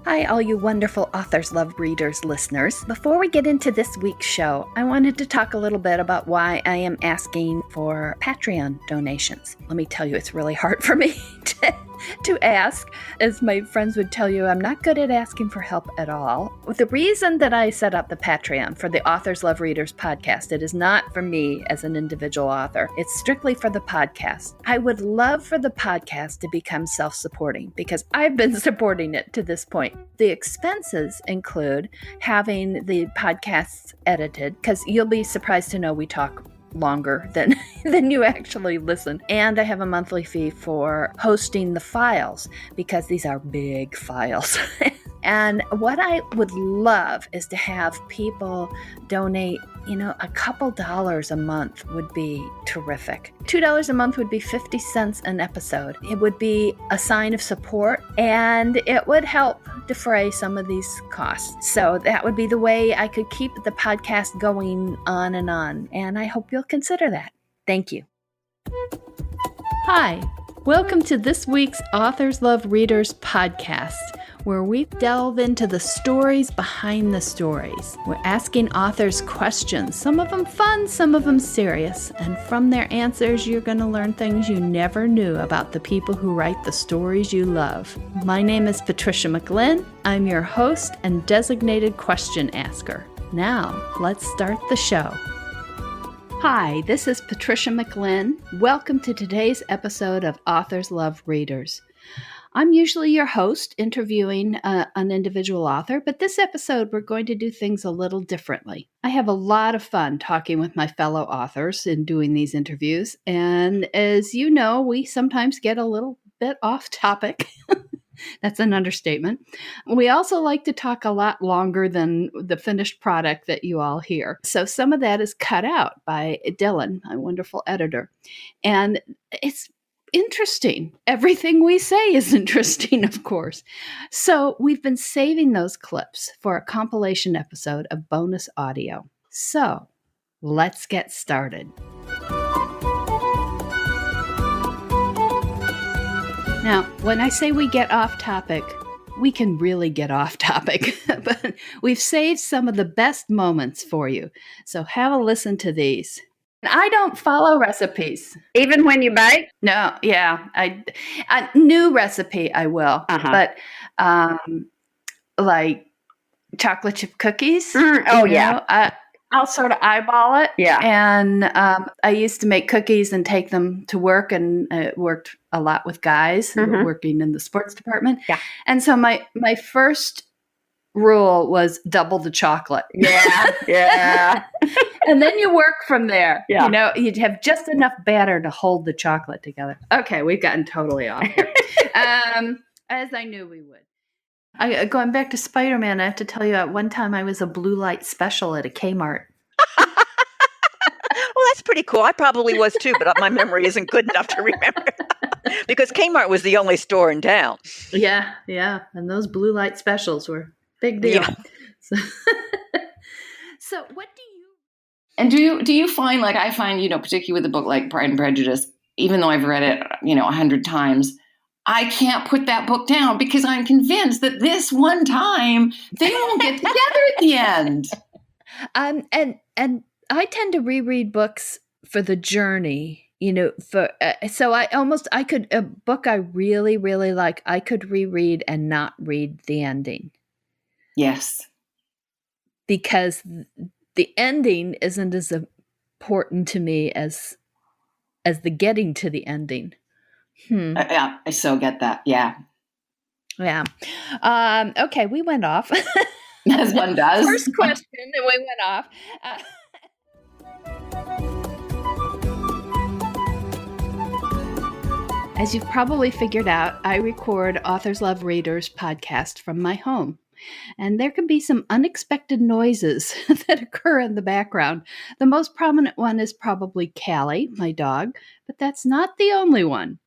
Hi, all you wonderful Authors Love Readers listeners. Before we get into this week's show, I wanted to talk a little bit about why I am asking for Patreon donations. Let me tell you, it's really hard for me to ask. As my friends would tell you, I'm not good at asking for help at all. The reason that I set up the Patreon for the Authors Love Readers podcast, it is not for me as an individual author. It's strictly for the podcast. I would love for the podcast to become self-supporting because I've been supporting it to this point. The expenses include having the podcasts edited, because you'll be surprised to know we talk longer than you actually listen. And I have a monthly fee for hosting the files because these are big files. And what I would love is to have people donate, a couple dollars a month would be terrific. $2 a month would be 50 cents an episode. It would be a sign of support and it would help defray some of these costs. So that would be the way I could keep the podcast going on. And I hope you'll consider that. Thank you. Hi, welcome to this week's Authors Love Readers podcast, where we delve into the stories behind the stories. We're asking authors questions, some of them fun, some of them serious. And from their answers, you're going to learn things you never knew about the people who write the stories you love. My name is Patricia McLinn. I'm your host and designated question asker. Now, let's start the show. Hi, this is Patricia McLinn. Welcome to today's episode of Authors Love Readers. I'm usually your host, interviewing an individual author, but this episode we're going to do things a little differently. I have a lot of fun talking with my fellow authors in doing these interviews, and as you know, we sometimes get a little bit off topic. That's an understatement. We also like to talk a lot longer than the finished product that you all hear. So some of that is cut out by Dylan, my wonderful editor, and it's interesting. Everything we say is interesting, of course. So we've been saving those clips for a compilation episode of bonus audio. So let's get started. Now, when I say we get off topic, we can really get off topic, but we've saved some of the best moments for you. So have a listen to these. I don't follow recipes. Even when you bake? No, yeah. A new recipe I will. But like chocolate chip cookies. I'll sort of eyeball it. Yeah. And I used to make cookies and take them to work, and it worked a lot with guys who were working in the sports department. Yeah. And so my first rule was double the chocolate. Yeah. And then you work from there. Yeah. You'd have just enough batter to hold the chocolate together. Okay, we've gotten totally off here. As I knew we would. Going back to Spider-Man, I have to tell you, at one time I was a blue light special at a Kmart. Well, that's pretty cool. I probably was too, but my memory isn't good enough to remember. Because Kmart was the only store in town. Yeah. And those blue light specials were a big deal. Yeah. So what do you... And do you find, like I find, particularly with a book like Pride and Prejudice, even though I've read it, 100 times, I can't put that book down because I'm convinced that this one time they won't get together at the end. And I tend to reread books for the journey, so I could, a book I really, really like, I could reread and not read the ending. Yes. Because the ending isn't as important to me as the getting to the ending. Yeah, I so get that. Yeah. Yeah. Okay, we went off. As one does. First question, and we went off. As you've probably figured out, I record Authors Love Readers podcast from my home. And there can be some unexpected noises that occur in the background. The most prominent one is probably Callie, my dog, but that's not the only one.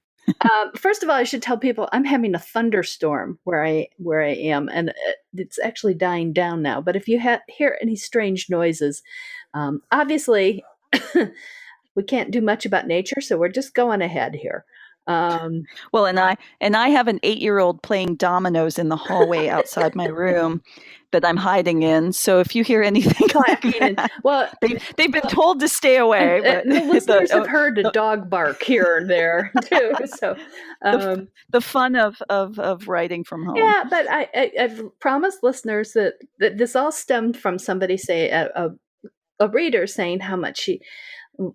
First of all, I should tell people I'm having a thunderstorm where I am, and it's actually dying down now. But if you hear any strange noises, obviously we can't do much about nature, so we're just going ahead here. Well, and I have an 8-year-old playing dominoes in the hallway outside my room that I'm hiding in. So if you hear anything like that, well, they've been told to stay away. But the listeners have heard a dog bark here and there too. So the fun of writing from home. Yeah, but I've promised listeners that this all stemmed from somebody a reader saying how much she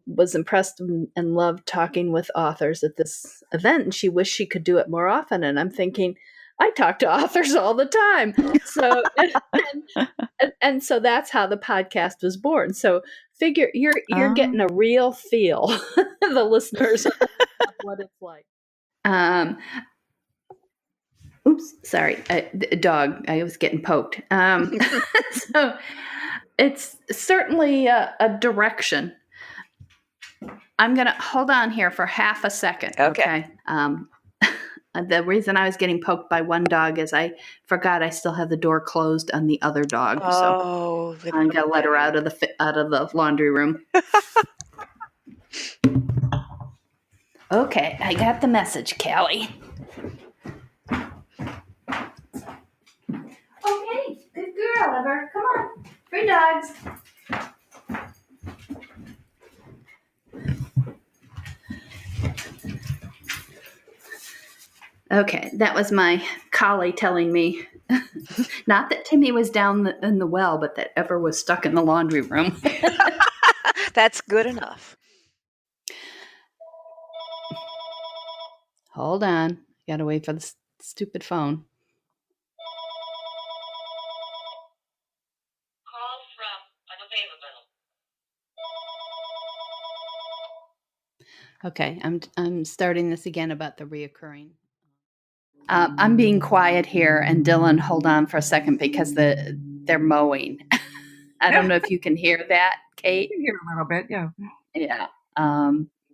was impressed and loved talking with authors at this event, and she wished she could do it more often. And I'm thinking, I talk to authors all the time. So and so that's how the podcast was born. So figure you're getting a real feel, the listeners, of what it's like. Oops, sorry, dog. I was getting poked. So it's certainly a direction. I'm going to hold on here for half a second. Okay. The reason I was getting poked by one dog is I forgot I still have the door closed on the other dog. So I'm going to let her out of the laundry room. Okay, I got the message, Callie. Okay, good girl, Ever. Come on. Free dogs. Okay, that was my collie telling me, not that Timmy was down in the well, but that Ever was stuck in the laundry room. That's good enough. Hold on. Got to wait for the stupid phone. Call from unavailable. Okay, I'm starting this again about the reoccurring. I'm being quiet here, and Dylan, hold on for a second because they're mowing. I don't know if you can hear that, Kate. You can hear a little bit, yeah. Yeah.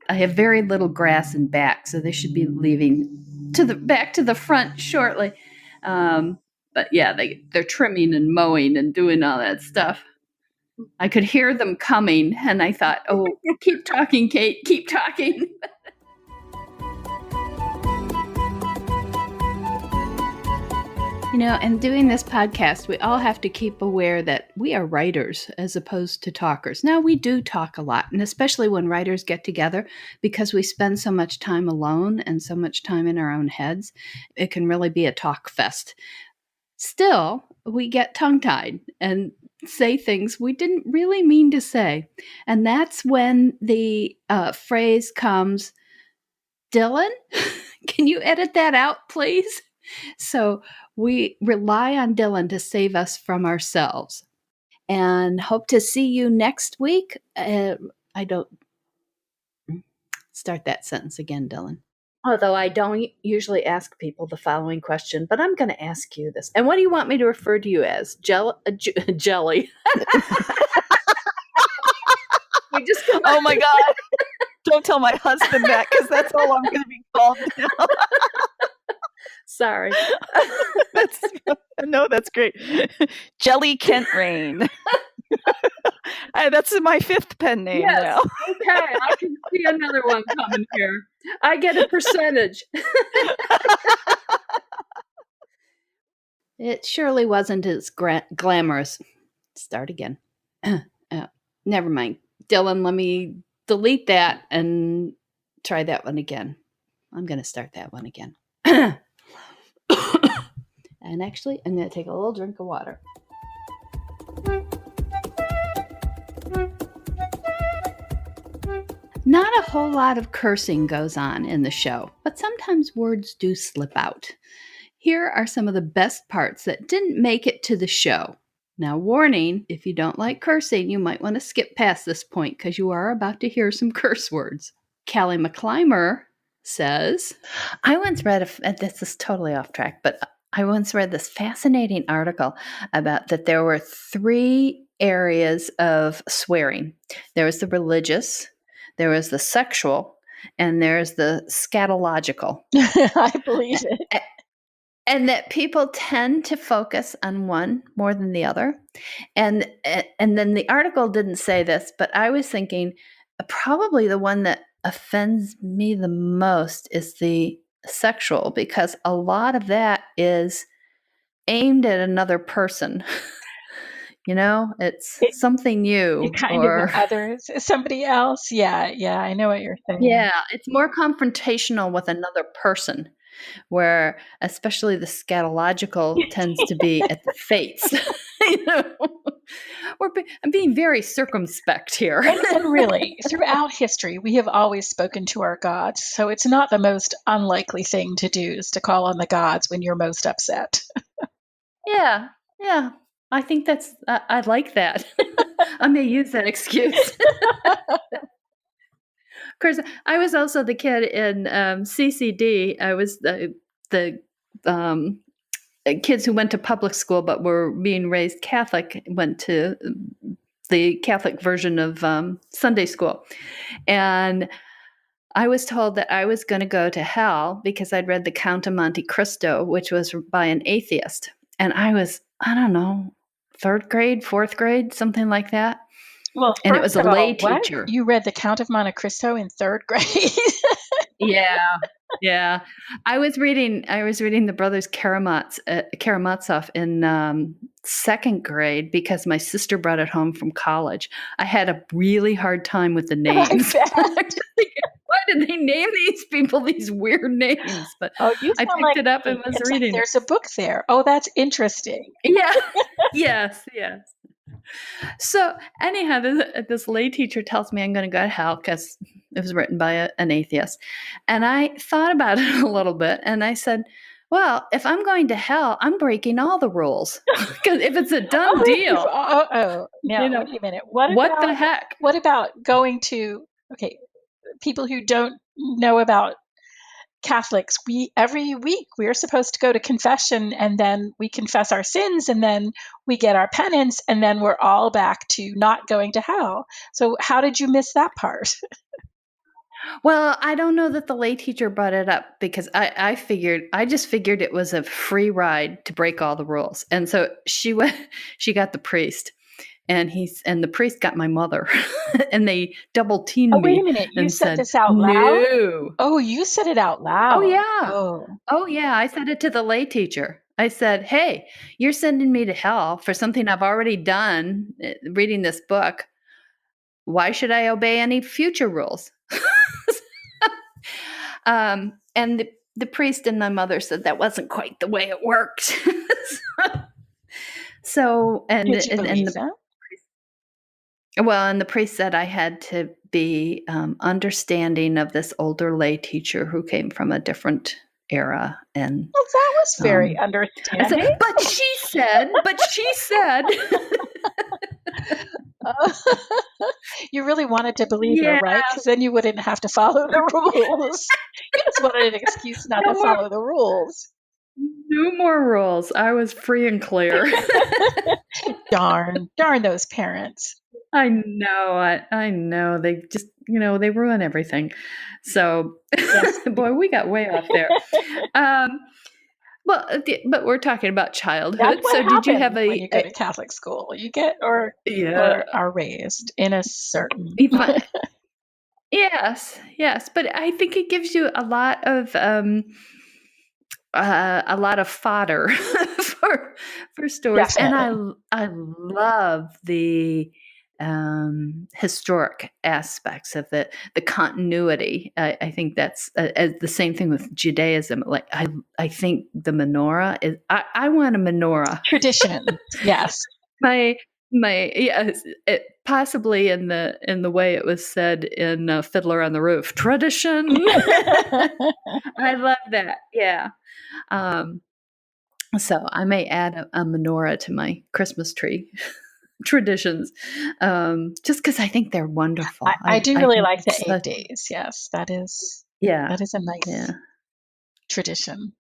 I have very little grass in back, so they should be leaving back to the front shortly. But yeah, they're trimming and mowing and doing all that stuff. I could hear them coming, and I thought, oh, keep talking, Kate, keep talking. And doing this podcast, we all have to keep aware that we are writers as opposed to talkers. Now, we do talk a lot, and especially when writers get together, because we spend so much time alone and so much time in our own heads, it can really be a talk fest. Still, we get tongue-tied and say things we didn't really mean to say. And that's when the phrase comes, Dylan, can you edit that out, please? So we rely on Dylan to save us from ourselves, and hope to see you next week. I don't start that sentence again, Dylan. Although I don't usually ask people the following question, but I'm going to ask you this. And what do you want me to refer to you as? Jelly. Oh my God. Don't tell my husband that, because that's all I'm going to be called now. Sorry. That's great. Jelly Kent Rain. That's my 5th pen name now. Okay, I can see another one coming here. I get a percentage. It surely wasn't as glamorous. Start again. Never mind. Dylan, let me delete that and try that one again. I'm going to start that one again. And actually, I'm going to take a little drink of water. Not a whole lot of cursing goes on in the show, but sometimes words do slip out. Here are some of the best parts that didn't make it to the show. Now, warning, if you don't like cursing, you might want to skip past this point because you are about to hear some curse words. Callie McClymer says, I once read, this is totally off track, but I once read this fascinating article about that there were 3 areas of swearing. There was the religious, there was the sexual, and there's the scatological. I believe it. And that people tend to focus on one more than the other. And then the article didn't say this, but I was thinking probably the one that offends me the most is the sexual, because a lot of that is aimed at another person. It's something new, kind or of others, somebody else. Yeah, I know what you're saying. yeah, it's more confrontational with another person, where especially the scatological tends to be at the fates. I'm being very circumspect here. And really, throughout history, we have always spoken to our gods. So it's not the most unlikely thing to do is to call on the gods when you're most upset. Yeah. I think I like that. I may use that excuse. Of course, I was also the kid in CCD. I was the kids who went to public school but were being raised Catholic, went to the Catholic version of Sunday school. And I was told that I was going to go to hell because I'd read The Count of Monte Cristo, which was by an atheist. And I was, I don't know, 3rd grade, 4th grade, something like that. Well, and it was a lay teacher. What? You read The Count of Monte Cristo in 3rd grade? Yeah. I was reading the Brothers Karamazov in 2nd grade because my sister brought it home from college. I had a really hard time with the names. Why did they name these people these weird names? But I picked it up and was reading. There's a book there. Oh, that's interesting. Yeah. Yes. So anyhow, this lay teacher tells me I'm going to go to hell because it was written by an atheist. And I thought about it a little bit, and I said, well, if I'm going to hell, I'm breaking all the rules. Because if it's a done deal. Now, wait a minute. What the heck? What about going to, people who don't know about Catholics, every week we're supposed to go to confession, and then we confess our sins, and then we get our penance, and then we're all back to not going to hell. So how did you miss that part? Well, I don't know that the lay teacher brought it up because I just figured it was a free ride to break all the rules. And so she got the priest. And the priest got my mother, and they double teamed me. Wait a minute! You said this out loud? No. Oh, you said it out loud. Oh yeah. Oh yeah. I said it to the lay teacher. I said, "Hey, you're sending me to hell for something I've already done, reading this book. Why should I obey any future rules?" And the priest and my mother said that wasn't quite the way it worked. So and Did you believe that? Well, and the priest said I had to be understanding of this older lay teacher who came from a different era. And well, that was very understanding. Said, but she said. You really wanted to believe her, right? Because then you wouldn't have to follow the rules. You just wanted an excuse not to follow the rules. No more rules. I was free and clear. Darn those parents. I know. They just, they ruin everything. So, yes. Boy, we got way off there. But we're talking about childhood. So, did you have when you go to Catholic school? You get or are raised in a certain. Yes, but I think it gives you a lot of fodder for stories. Definitely. And I love the historic aspects of the continuity. I think that's the same thing with Judaism. Like I think the menorah is. I want a menorah tradition. Yes, possibly in the way it was said in Fiddler on the Roof. Tradition. I love that. Yeah. So I may add a menorah to my Christmas tree traditions, just because I think they're wonderful. I do really like the 8 days. Yes, that is. Yeah, that is a nice tradition.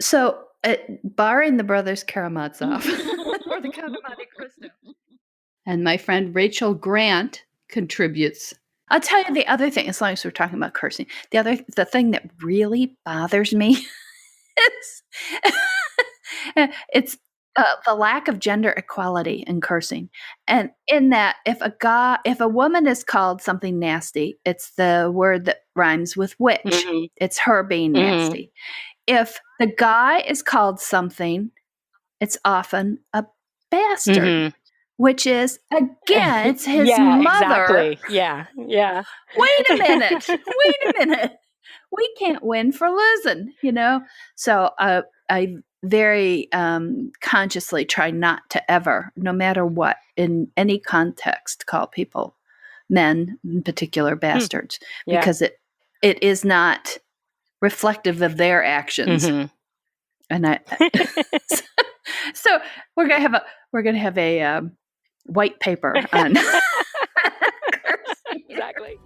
So, barring the Brothers Karamazov or the Count of Monte Cristo, and my friend Rachel Grant contributes. I'll tell you the other thing. As long as we're talking about cursing, the thing that really bothers me is it's the lack of gender equality in cursing, and in that, if a woman is called something nasty, it's the word that rhymes with witch. Mm-hmm. It's her being nasty. If the guy is called something, it's often a bastard, Mm-hmm. which is, again, it's his yeah, mother. Exactly. Yeah. Wait a minute. We can't win for losing, So I very consciously try not to ever, no matter what, in any context, call people, men in particular, bastards, Yeah. because it is not reflective of their actions. Mm-hmm. And so we're gonna have a white paper on cursing. Exactly.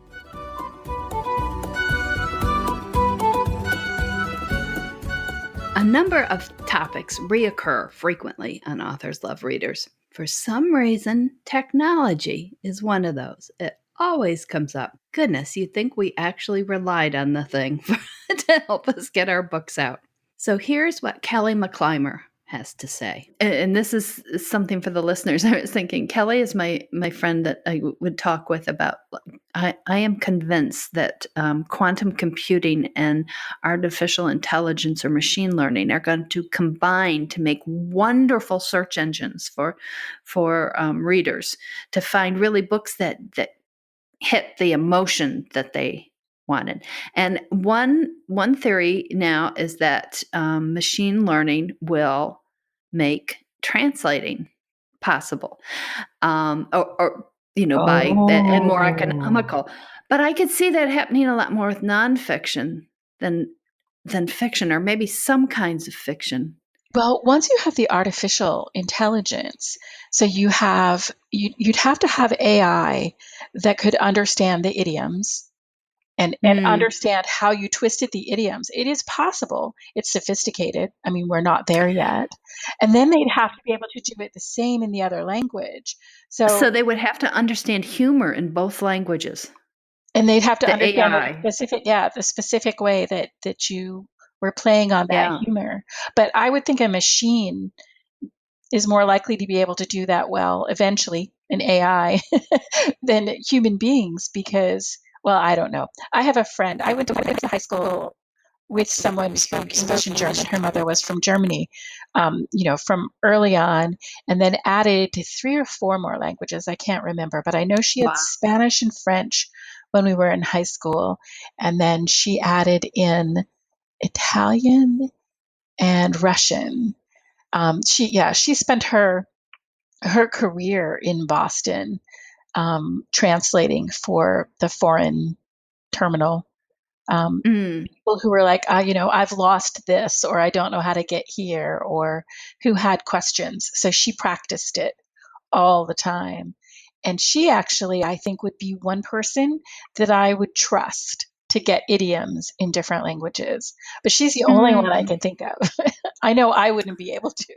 A number of topics reoccur frequently on Authors Love Readers. For some reason, technology is one of those. It always comes up. Goodness, you'd think we actually relied on the thing to help us get our books out. So here's what Kelly McClymer has to say. And this is something for the listeners. I was thinking, Kelly is my friend that I would talk with about, I am convinced that quantum computing and artificial intelligence or machine learning are going to combine to make wonderful search engines for readers to find really books that hit the emotion that they wanted. And one theory now is that machine learning will make translating possible, or by and more economical. But I could see that happening a lot more with nonfiction than fiction, or maybe some kinds of fiction. Well, once you have the artificial intelligence, so you'd have to have AI that could understand the idioms and understand how you twisted the idioms. It is possible. It's sophisticated. I mean, we're not there yet. And then they'd have to be able to do it the same in the other language. So they would have to understand humor in both languages. And they'd have to the understand AI. the specific way that you were playing on that humor. But I would think a machine is more likely to be able to do that well eventually, an AI, than human beings, because, well, I don't know. I have a friend. I went to high school with someone who spoke English and German. Her mother was from Germany, from early on, and then added 3 or 4 more languages. I can't remember, but I know she had Spanish and French when we were in high school, and then she added in Italian and Russian. She spent her career in Boston translating for the foreign terminal. People who were like, I've lost this, or I don't know how to get here, or who had questions. So she practiced it all the time. And she actually, I think, would be one person that I would trust to get idioms in different languages. But she's the only one I can think of. I know I wouldn't be able to.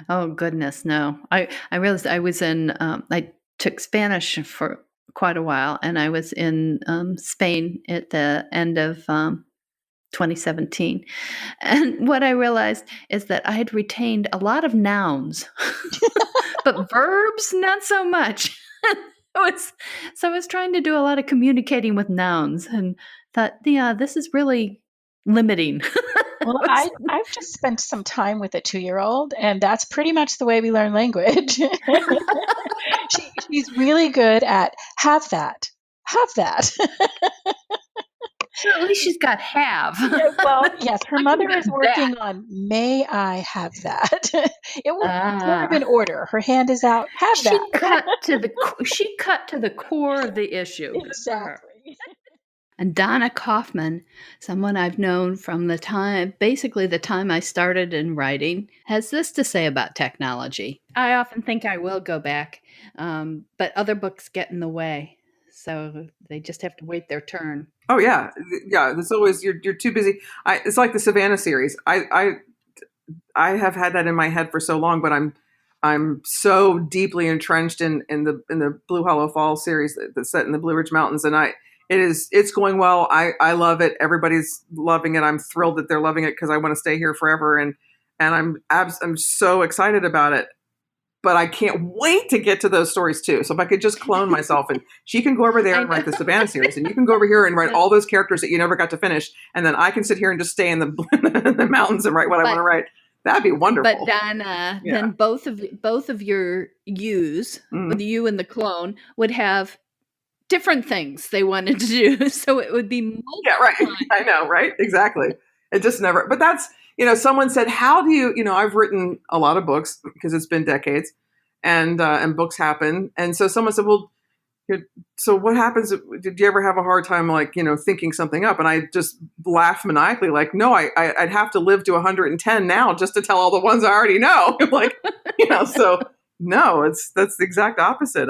Oh, goodness, no. I realized I was in, I took Spanish for quite a while, and I was in Spain at the end of 2017. And what I realized is that I had retained a lot of nouns, but verbs, not so much. So I was trying to do a lot of communicating with nouns, and thought, yeah, this is really limiting. Well, I've just spent some time with a 2-year-old, and that's pretty much the way we learn language. She's really good at have that. At least she's got have. Well, yes, her mother is working on may I have that. It will sort of in order. Her hand is out. Have that. She cut to the core of the issue. Exactly. And Donna Kauffman, someone I've known from the time I started in writing, has this to say about technology. I often think I will go back, but other books get in the way. So they just have to wait their turn. Oh yeah. There's always, you're too busy. It's like the Savannah series. I have had that in my head for so long, but I'm so deeply entrenched in the Blue Hollow Falls series that's set in the Blue Ridge Mountains, and it's going well. I love it. Everybody's loving it. I'm thrilled that they're loving it because I want to stay here forever. And and I'm so excited about it. But I can't wait to get to those stories too. So if I could just clone myself, and she can go over there and write the Savannah series, and you can go over here and write all those characters that you never got to finish, and then I can sit here and just stay in the mountains and write what I want to write. That'd be wonderful. But Donna, then both of your yous, you and the clone, would have different things they wanted to do. So it would be multiple. Yeah, right. I know, right? Exactly. It just never. But that's, someone said, how do you, I've written a lot of books because it's been decades, and books happen. And so someone said, well, so what happens? Did you ever have a hard time, thinking something up? And I just laughed maniacally, like, no, I'd have to live to 110 now just to tell all the ones I already know. So no, that's the exact opposite.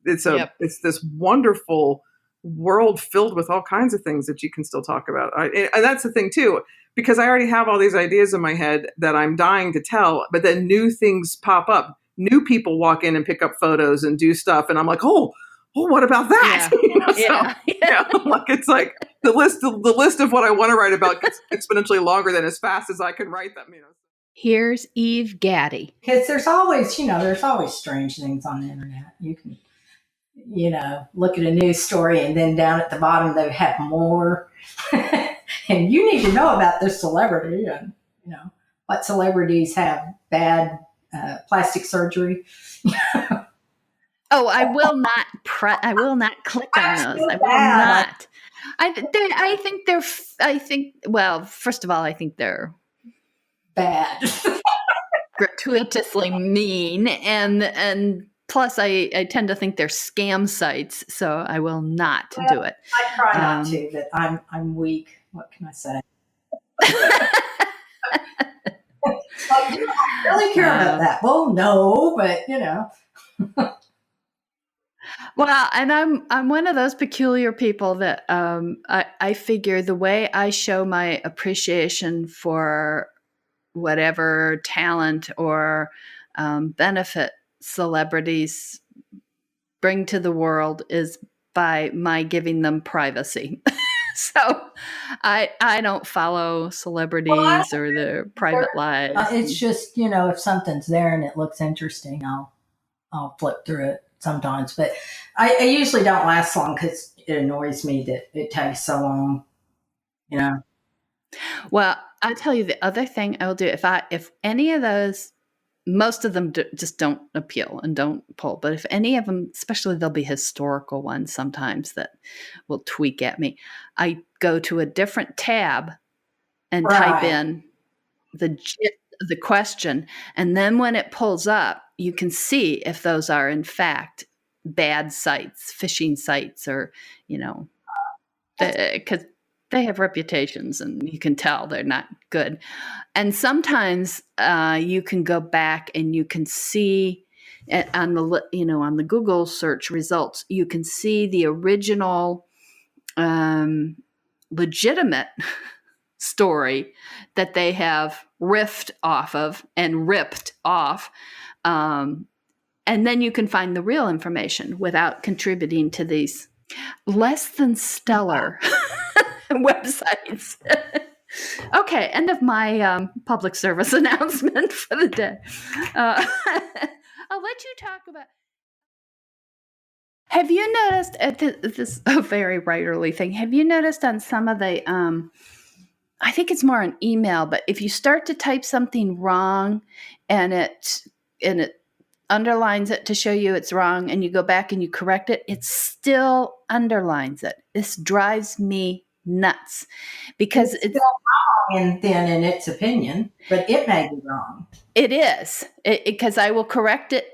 It's this wonderful world filled with all kinds of things that you can still talk about. And that's the thing too, because I already have all these ideas in my head that I'm dying to tell, but then new things pop up. New people walk in and pick up photos and do stuff. And I'm like, oh, what about that? Like, it's like the list of what I want to write about gets exponentially longer than as fast as I can write them. Here's Eve Gaddy. Because there's always strange things on the internet. You can, look at a news story and then down at the bottom they have more. And you need to know about this celebrity and, what celebrities have bad plastic surgery. Oh, I will not click on those. I will not. Well, first of all, I think they're bad. Gratuitously mean, and plus I tend to think they're scam sites, so I will not do it. I try not to, but I'm weak. What can I say? Like, do I really care about that? Well, no, but Well, and I'm one of those peculiar people that I figure the way I show my appreciation for whatever talent or benefit celebrities bring to the world is by my giving them privacy. So I don't follow celebrities or their private lives. It's just, if something's there and it looks interesting, I'll flip through it sometimes. But I usually don't last long because it annoys me that it takes so long, Well, I'll tell you the other thing I will do if any of those, most of them just don't appeal and don't pull. But if any of them, especially there'll be historical ones sometimes that will tweak at me, I go to a different tab and type in the gist of the question. And then when it pulls up, you can see if those are in fact bad sites, phishing sites, or, because they have reputations and you can tell they're not good. And sometimes you can go back and you can see on the Google search results, you can see the original legitimate story that they have riffed off of and ripped off. And then you can find the real information without contributing to these less than stellar websites. Okay, end of my public service announcement for the day. I'll let you talk about. Have you noticed this is a very writerly thing? Have you noticed on some of the, I think it's more an email, but if you start to type something wrong and it underlines it to show you it's wrong, and you go back and you correct it, it still underlines it. This drives me nuts because it's wrong in its opinion, but it may be wrong. It is, because I will correct it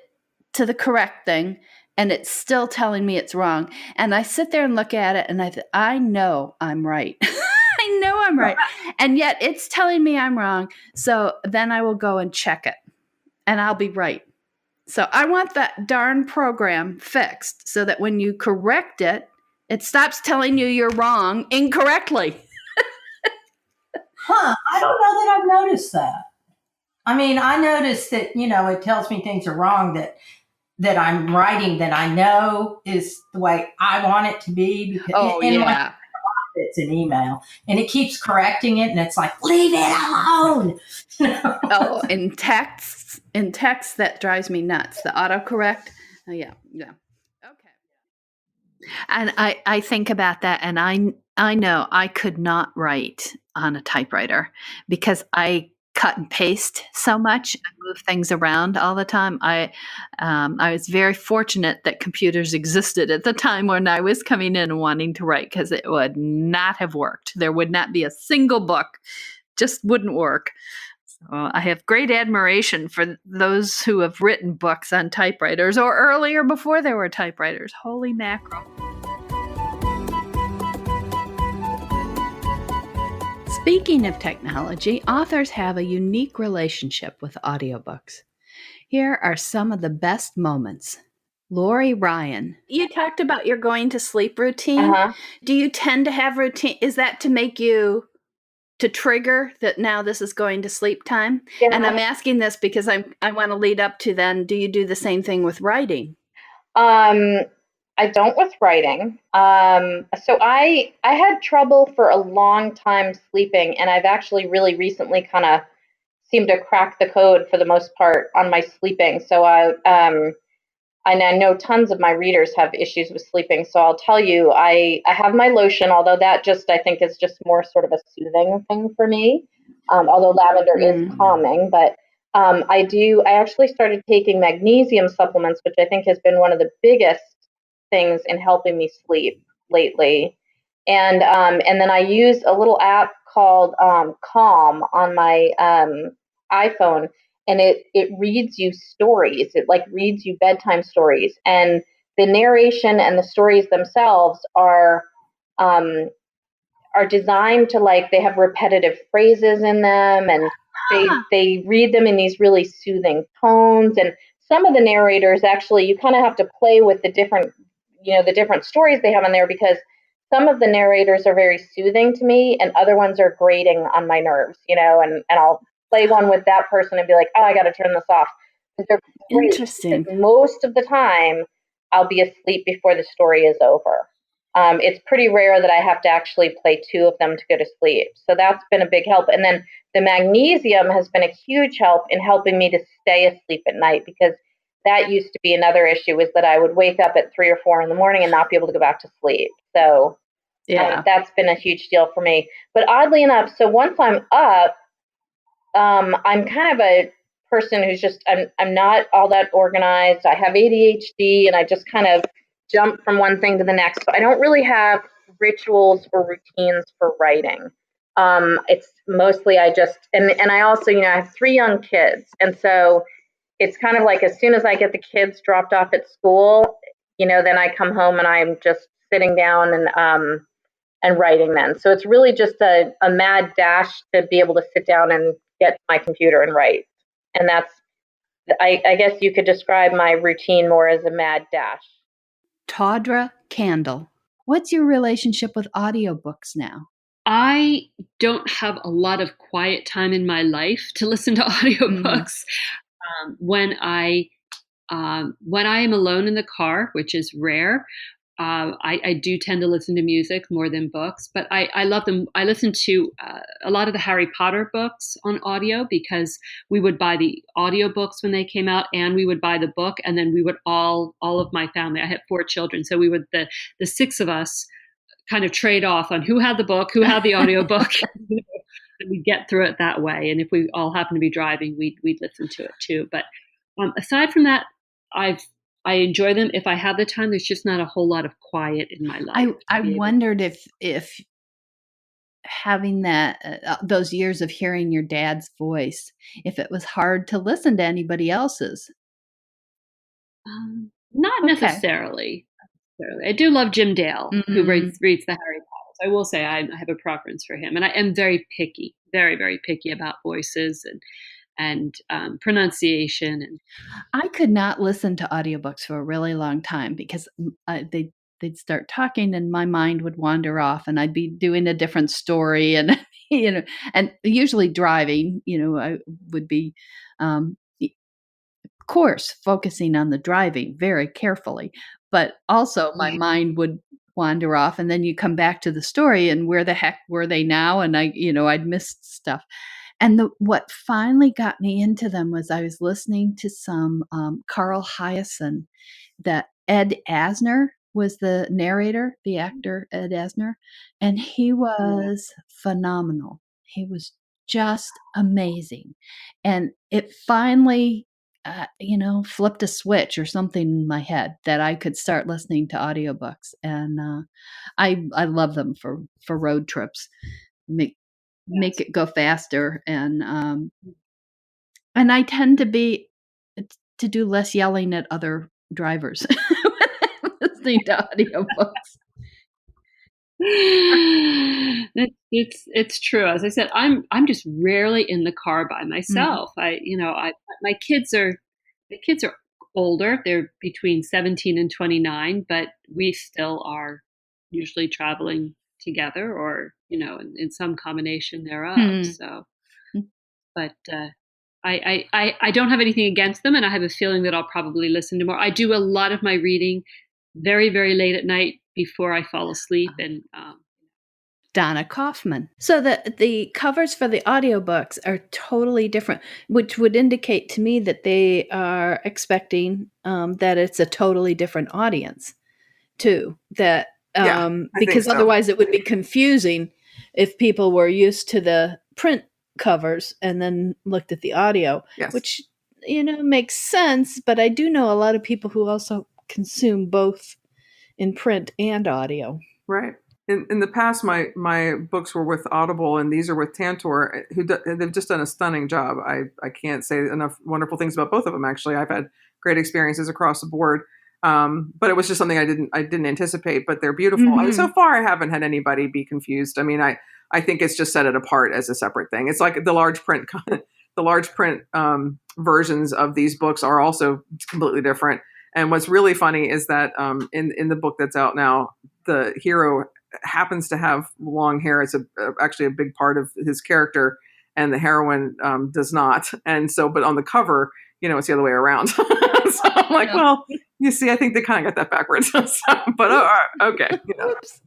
to the correct thing, and it's still telling me it's wrong. And I sit there and look at it, and I know I'm right. I know I'm right, and yet it's telling me I'm wrong. So then I will go and check it, and I'll be right. So I want that darn program fixed so that when you correct it, it stops telling you you're wrong incorrectly. I don't know that I've noticed that. I mean, I noticed that, it tells me things are wrong that I'm writing that I know is the way I want it to be. Because, it's an email, and it keeps correcting it, and it's like, leave it alone. Oh, in text that drives me nuts. The autocorrect. Oh, yeah. Okay. And I think about that, and I know I could not write on a typewriter because I cut and paste so much. I move things around all the time. I was very fortunate that computers existed at the time when I was coming in and wanting to write, because it would not have worked. There would not be a single book, just wouldn't work. So I have great admiration for those who have written books on typewriters, or earlier, before there were typewriters. Holy mackerel. Speaking of technology, authors have a unique relationship with audiobooks. Here are some of the best moments. Lori Ryan, you talked about your going to sleep routine. Do you tend to have routine? Is that to make you, to trigger that now this is going to sleep time? Yeah. And I'm asking this because I want to lead up to then, do you do the same thing with writing? I don't with writing. So I had trouble for a long time sleeping, and I've actually really recently kind of seemed to crack the code for the most part on my sleeping. So and I know tons of my readers have issues with sleeping. So I'll tell you, I have my lotion, although that just, I think, is just more sort of a soothing thing for me. Although lavender is calming, but I actually started taking magnesium supplements, which I think has been one of the biggest things in helping me sleep lately. And then I use a little app called Calm on my iPhone, and it reads you stories. It like reads you bedtime stories, and the narration and the stories themselves are designed to, like, they have repetitive phrases in them, and they read them in these really soothing tones. And some of the narrators, actually, you kind of have to play with the different stories they have in there, because some of the narrators are very soothing to me and other ones are grating on my nerves, and I'll play one with that person and be like, oh, I got to turn this off. They're great. Interesting. Most of the time I'll be asleep before the story is over. It's pretty rare that I have to actually play two of them to go to sleep. So that's been a big help. And then the magnesium has been a huge help in helping me to stay asleep at night, because that used to be another issue, was that I would wake up at 3 or 4 in the morning and not be able to go back to sleep. So that's been a huge deal for me. But oddly enough, so once I'm up, I'm kind of a person who's just, I'm not all that organized. I have ADHD, and I just kind of jump from one thing to the next. So I don't really have rituals or routines for writing. It's mostly I just, and I also, I have 3 young kids. And so it's kind of like, as soon as I get the kids dropped off at school, then I come home and I'm just sitting down and writing then. So it's really just a mad dash to be able to sit down and get to my computer and write. And that's, I guess you could describe my routine more as a mad dash. Tawdra Kandle, what's your relationship with audiobooks now? I don't have a lot of quiet time in my life to listen to audiobooks. When I am alone in the car, which is rare, I do tend to listen to music more than books, but I love them. I listen to a lot of the Harry Potter books on audio, because we would buy the audiobooks when they came out, and we would buy the book, and then we would all of my family, I had 4 children, so we would, the 6 of us kind of trade off on who had the book, who had the audiobook. And we'd get through it that way. And if we all happen to be driving, we'd listen to it too. But aside from that, I enjoy them. If I have the time, there's just not a whole lot of quiet in my life. I wondered if having that those years of hearing your dad's voice, if it was hard to listen to anybody else's. Not necessarily. I do love Jim Dale, who reads the Harry Potter. I will say I have a preference for him, and I am very picky, very, very picky about voices and pronunciation. And I could not listen to audiobooks for a really long time, because they'd start talking and my mind would wander off, and I'd be doing a different story, and and usually driving. I would be, of course, focusing on the driving very carefully, but also my mind would wander off, and then you come back to the story, and where the heck were they now? And I'd missed stuff. And what finally got me into them was I was listening to some Carl Hyacin, that Ed Asner was the narrator, the actor Ed Asner, and he was phenomenal. He was just amazing. And it finally, flipped a switch or something in my head that I could start listening to audiobooks. And I love them for road trips. Make it go faster. And I tend to do less yelling at other drivers when I'm listening to audiobooks. It's true. As I said, I'm just rarely in the car by myself. My kids are older. They're between 17 and 29, but we still are usually traveling together, or in some combination thereof. So, but I don't have anything against them, and I have a feeling that I'll probably listen to more. I do a lot of my reading very, very late at night before I fall asleep. And Donna Kauffman. So the covers for the audiobooks are totally different, which would indicate to me that they are expecting that it's a totally different audience too. That because otherwise it would be confusing if people were used to the print covers and then looked at the audio, which makes sense. But I do know a lot of people who also consume both in print and audio. Right. In the past, my books were with Audible, and these are with Tantor, they've just done a stunning job. I can't say enough wonderful things about both of them. Actually, I've had great experiences across the board, but it was just something I didn't anticipate. But they're beautiful. Mm-hmm. And so far, I haven't had anybody be confused. I mean, I think it's just set it apart as a separate thing. It's like the large print versions of these books are also completely different. And what's really funny is that in the book that's out now, the hero happens to have long hair. It's actually a big part of his character, and the heroine does not. And so, but on the cover, it's the other way around. So I'm like, well, you see, I think they kind of got that backwards. But all right, okay. Oops.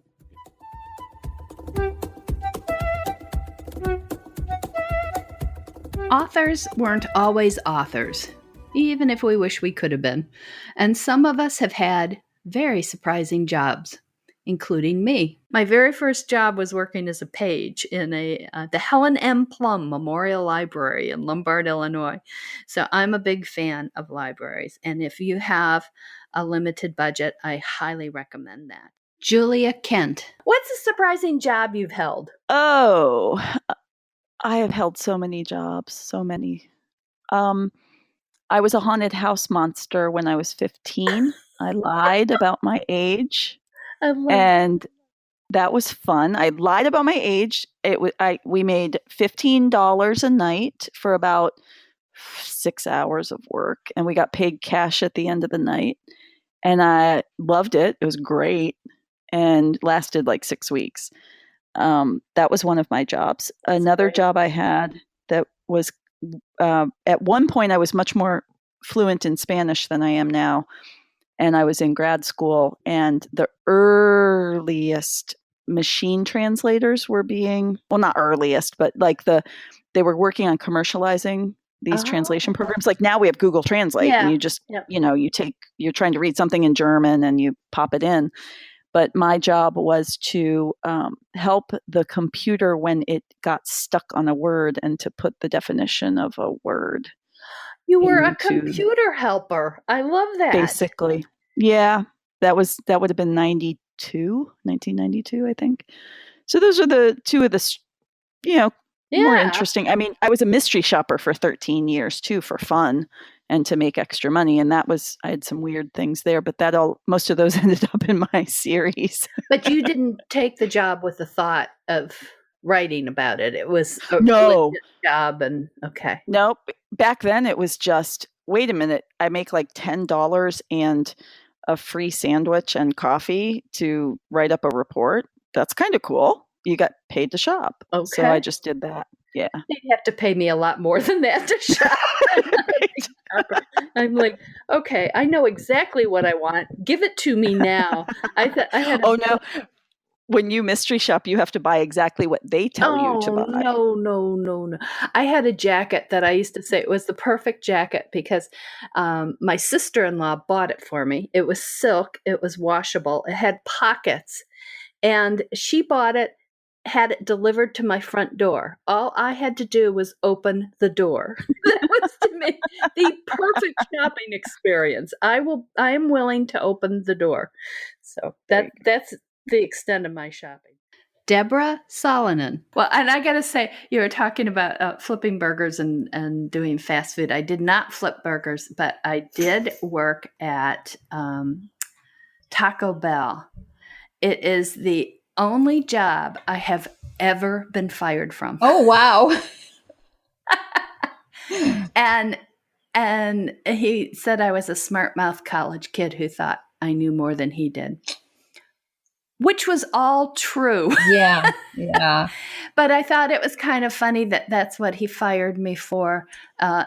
Authors weren't always authors, even if we wish we could have been. And some of us have had very surprising jobs, including me. My very first job was working as a page in the Helen M. Plum Memorial Library in Lombard, Illinois. So I'm a big fan of libraries. And if you have a limited budget, I highly recommend that. Julia Kent, what's a surprising job you've held? Oh, I have held so many jobs, so many. I was a haunted house monster when I was 15. I lied about my age. And that was fun. I lied about my age. We made $15 a night for about 6 hours of work, and we got paid cash at the end of the night. And I loved it. It was great and lasted like 6 weeks. That was one of my jobs. Another job I had that was at one point I was much more fluent in Spanish than I am now. And I was in grad school, and the earliest machine translators were not earliest, but like they were working on commercializing these translation programs. Like now we have Google Translate, and you just, you're trying to read something in German and you pop it in. But my job was to help the computer when it got stuck on a word and to put the definition of a word. You were a computer helper. I love that. Basically. Yeah. That would have been 1992, I think. So those are the two of the, more interesting. I mean, I was a mystery shopper for 13 years too, for fun and to make extra money. And I had some weird things there, but most of those ended up in my series. But you didn't take the job with the thought of writing about it. It was a legit job. And okay. Nope. Back then it was just, wait a minute, I make like $10 and a free sandwich and coffee to write up a report. That's kind of cool. You got paid to shop. Okay. So I just did that. Yeah. You'd have to pay me a lot more than that to shop. I'm like, okay, I know exactly what I want. Give it to me now. I had. Oh no. When you mystery shop, you have to buy exactly what they tell you to buy. No. I had a jacket that I used to say it was the perfect jacket because my sister-in-law bought it for me. It was silk. It was washable. It had pockets. And she bought it, had it delivered to my front door. All I had to do was open the door. That was to me the perfect shopping experience. I am willing to open the door. So that's the extent of my shopping. Debra Salonen. Well, and I got to say, you were talking about flipping burgers and doing fast food. I did not flip burgers, but I did work at Taco Bell. It is the only job I have ever been fired from. Oh, wow. And he said I was a smart mouth college kid who thought I knew more than he did. Which was all true. Yeah. But I thought it was kind of funny that that's what he fired me for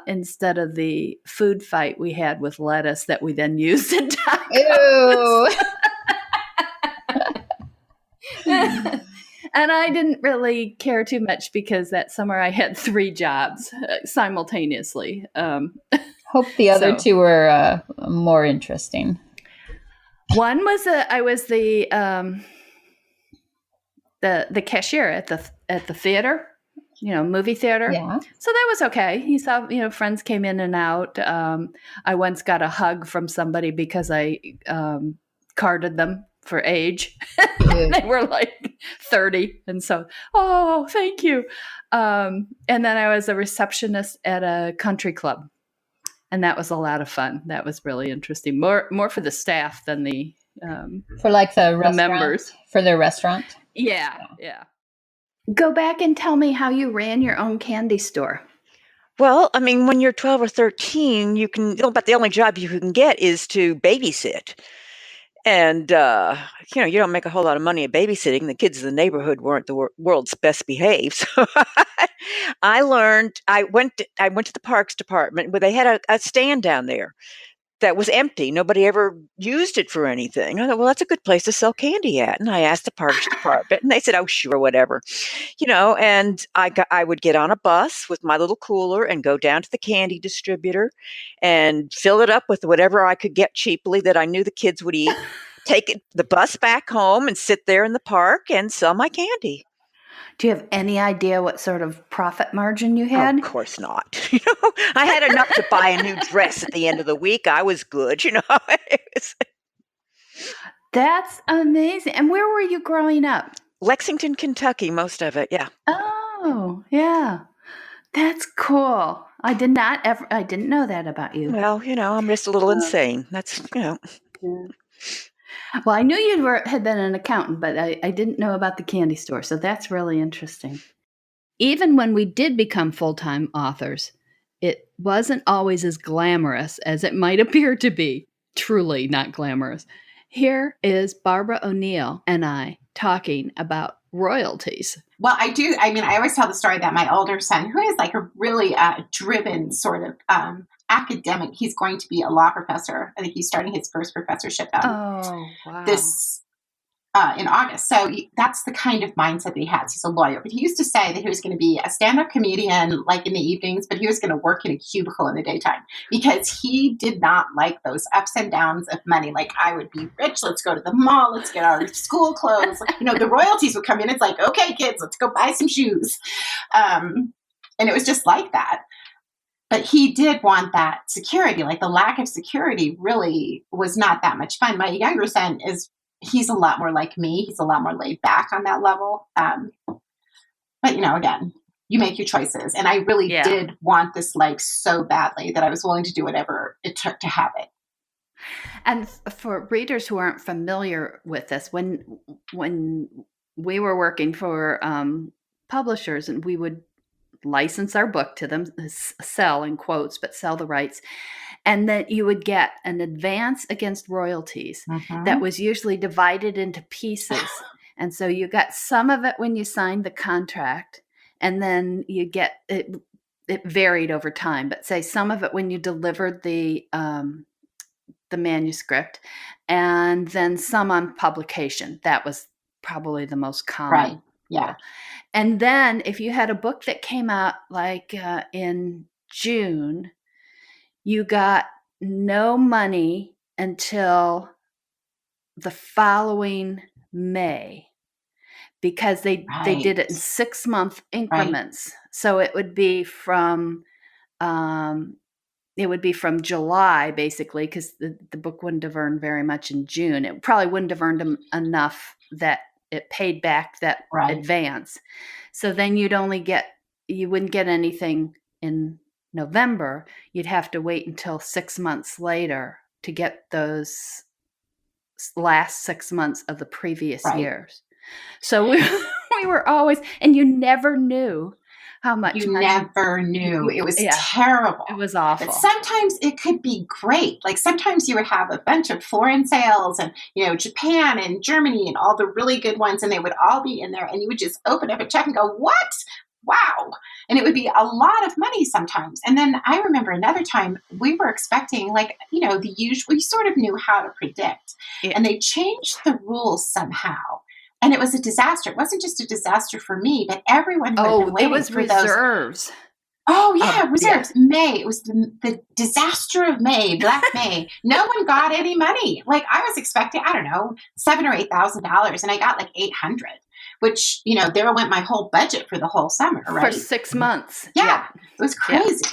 instead of the food fight we had with lettuce that we then used in tacos. Ew. And I didn't really care too much because that summer I had 3 jobs simultaneously. Hope the other two were more interesting. One was I was the cashier at the theater, movie theater. Yeah. So that was okay. He saw, friends came in and out. I once got a hug from somebody because I carded them for age. They were like 30. And so, oh, thank you. And then I was a receptionist at a country club. And that was a lot of fun. That was really interesting. More for the staff than the for like the members for their restaurant. Yeah. Go back and tell me how you ran your own candy store. Well, I mean, when you're 12 or 13, but the only job you can get is to babysit. And, you don't make a whole lot of money at babysitting. The kids in the neighborhood weren't the world's best behaved. So I went to the parks department where they had a stand down there that was empty. Nobody ever used it for anything. I thought, well, that's a good place to sell candy at. And I asked the parks department and they said, oh, sure, whatever, and I would get on a bus with my little cooler and go down to the candy distributor and fill it up with whatever I could get cheaply that I knew the kids would eat, take the bus back home and sit there in the park and sell my candy. Do you have any idea what sort of profit margin you had? Of course not. I had enough to buy a new dress at the end of the week. I was good, That's amazing. And where were you growing up? Lexington, Kentucky, most of it, yeah. Oh, yeah. That's cool. I didn't know that about you. Well, I'm just a little insane. That's, Yeah. Well, I knew you had been an accountant, but I didn't know about the candy store. So that's really interesting. Even when we did become full-time authors, it wasn't always as glamorous as it might appear to be. Truly not glamorous. Here is Barbara O'Neill and I talking about royalties. Well, I do. I mean, I always tell the story that my older son, who is like a really driven sort of academic, he's going to be a law professor. I think he's starting his first professorship this in August. So that's the kind of mindset that he has. He's a lawyer, but he used to say that he was going to be a stand-up comedian like in the evenings, but he was going to work in a cubicle in the daytime because he did not like those ups and downs of money. Like, I would be rich. Let's go to the mall. Let's get our school clothes. The royalties would come in. It's like, okay, kids, let's go buy some shoes. And it was just like that. But he did want that security. Like, the lack of security really was not that much fun. My younger son he's a lot more like me. He's a lot more laid back on that level. But, again, you make your choices. And I really did want this life so badly that I was willing to do whatever it took to have it. And for readers who aren't familiar with this, when we were working for publishers and we would license our book to them, sell in quotes, but sell the rights. And then you would get an advance against royalties that was usually divided into pieces. And so you got some of it when you signed the contract, and then you get it. it varied over time, but say some of it when you delivered the manuscript, and then some on publication. That was probably the most common. Right. Yeah. And then if you had a book that came out like in June, you got no money until the following May, because they did it in 6-month increments. Right. So it would be from July, basically, because the book wouldn't have earned very much in June. It probably wouldn't have earned enough that it paid back that advance. So then you wouldn't get anything in November. You'd have to wait until 6 months later to get those last 6 months of the previous years. So we were always, and you never knew how much you money. Never knew. It was terrible. It was awful. But sometimes it could be great. Like sometimes you would have a bunch of foreign sales and, Japan and Germany and all the really good ones, and they would all be in there, and you would just open up a check and go, what? Wow. And it would be a lot of money sometimes. And then I remember another time we were expecting the usual, we sort of knew how to predict. Yeah. And they changed the rules somehow. And it was a disaster. It wasn't just a disaster for me, but everyone who had been waiting it was for reserves. Reserves. Yeah. May. It was the disaster of May, Black May. No one got any money. Like I was expecting, I don't know, $7,000 or $8,000, and I got like $800, which there went my whole budget for the whole summer, right? For 6 months. Yeah, it was crazy. Yeah.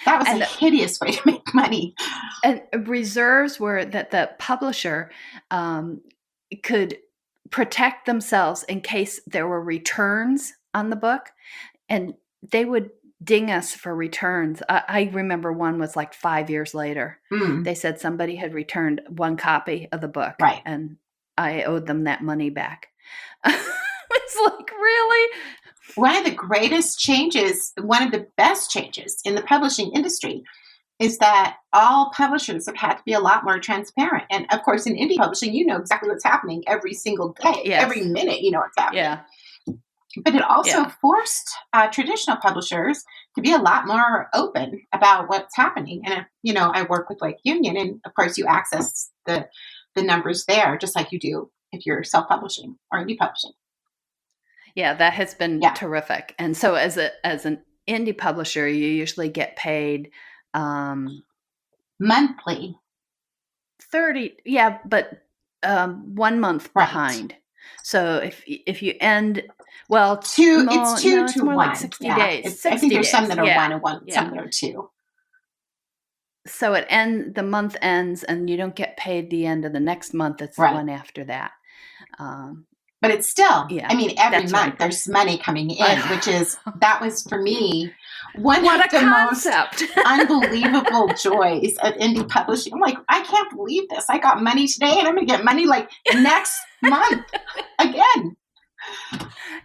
That was a hideous way to make money. And reserves were that the publisher could protect themselves in case there were returns on the book, and they would ding us for returns. I remember one was like 5 years later. They said somebody had returned one copy of the book, right, and I owed them that money back. It's like, really? One of the greatest changes, one of the best changes in the publishing industry is that all publishers have had to be a lot more transparent. And of course, in indie publishing, you know exactly what's happening every single day. Yes. Every minute, you know what's happening. Yeah. But it also forced traditional publishers to be a lot more open about what's happening. And, I work with like Union, and of course you access the numbers there, just like you do if you're self-publishing or indie publishing. Yeah, that has been terrific. And so as an indie publisher, you usually get paid monthly. 30, but 1 month behind. So if you end, it's 2 to it's more 1. Like 60 days. I think there's some that are 1 and 1, yeah. some that are 2. So the month ends, and you don't get paid the end of the next month. It's the one after that. But it's still, every month there's money coming in, that was for me one of the most unbelievable joys of indie publishing. I'm like, I can't believe this. I got money today, and I'm going to get money like next month again.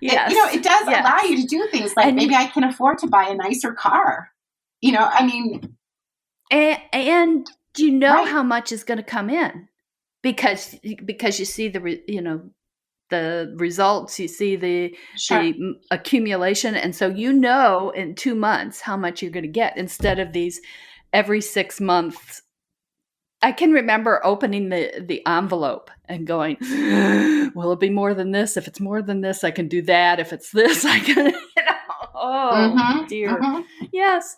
Yes. It does allow you to do things like maybe I can afford to buy a nicer car. And you know how much is going to come in because you see the results, you see the accumulation. And so in 2 months how much you're going to get instead of these every 6 months. I can remember opening the envelope and going, will it be more than this? If it's more than this, I can do that. If it's this, I can, dear. Mm-hmm. Yes.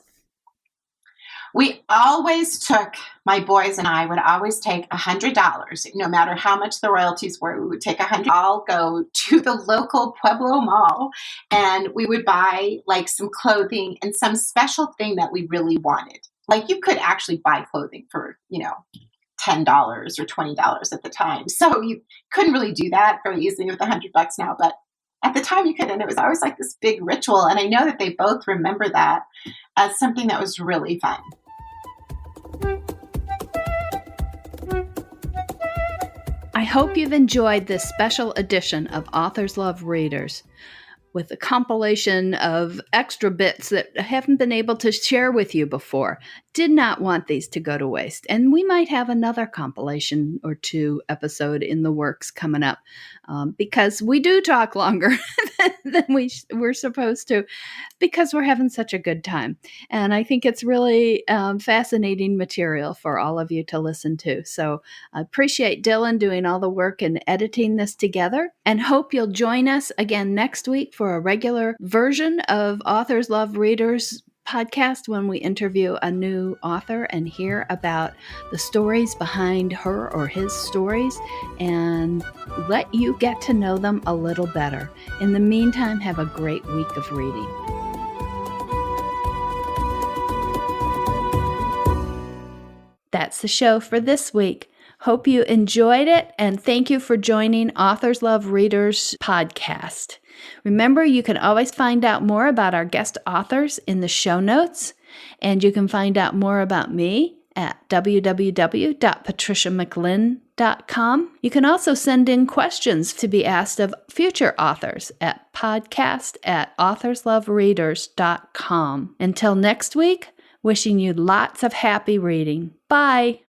We always took, my boys and I would always take $100, no matter how much the royalties were. We would take $100. I'll go to the local Pueblo mall, and we would buy like some clothing and some special thing that we really wanted. Like you could actually buy clothing for, $10 or $20 at the time. So you couldn't really do that very easily with $100 now, but at the time you could, and it was always like this big ritual. And I know that they both remember that as something that was really fun. I hope you've enjoyed this special edition of Authors Love Readers. with a compilation of extra bits that I haven't been able to share with you before. Did not want these to go to waste. And we might have another compilation or two episode in the works coming up because we do talk longer than we're supposed to because we're having such a good time. And I think it's really fascinating material for all of you to listen to. So I appreciate Dylan doing all the work and editing this together, and hope you'll join us again next week for a regular version of Authors Love Readers podcast when we interview a new author and hear about the stories behind her or his stories and let you get to know them a little better. In the meantime, have a great week of reading. That's the show for this week. Hope you enjoyed it, and thank you for joining Authors Love Readers podcast. Remember, you can always find out more about our guest authors in the show notes, and you can find out more about me at www.patriciamclinn.com. You can also send in questions to be asked of future authors at podcast@authorslovereaders.com. Until next week, wishing you lots of happy reading. Bye.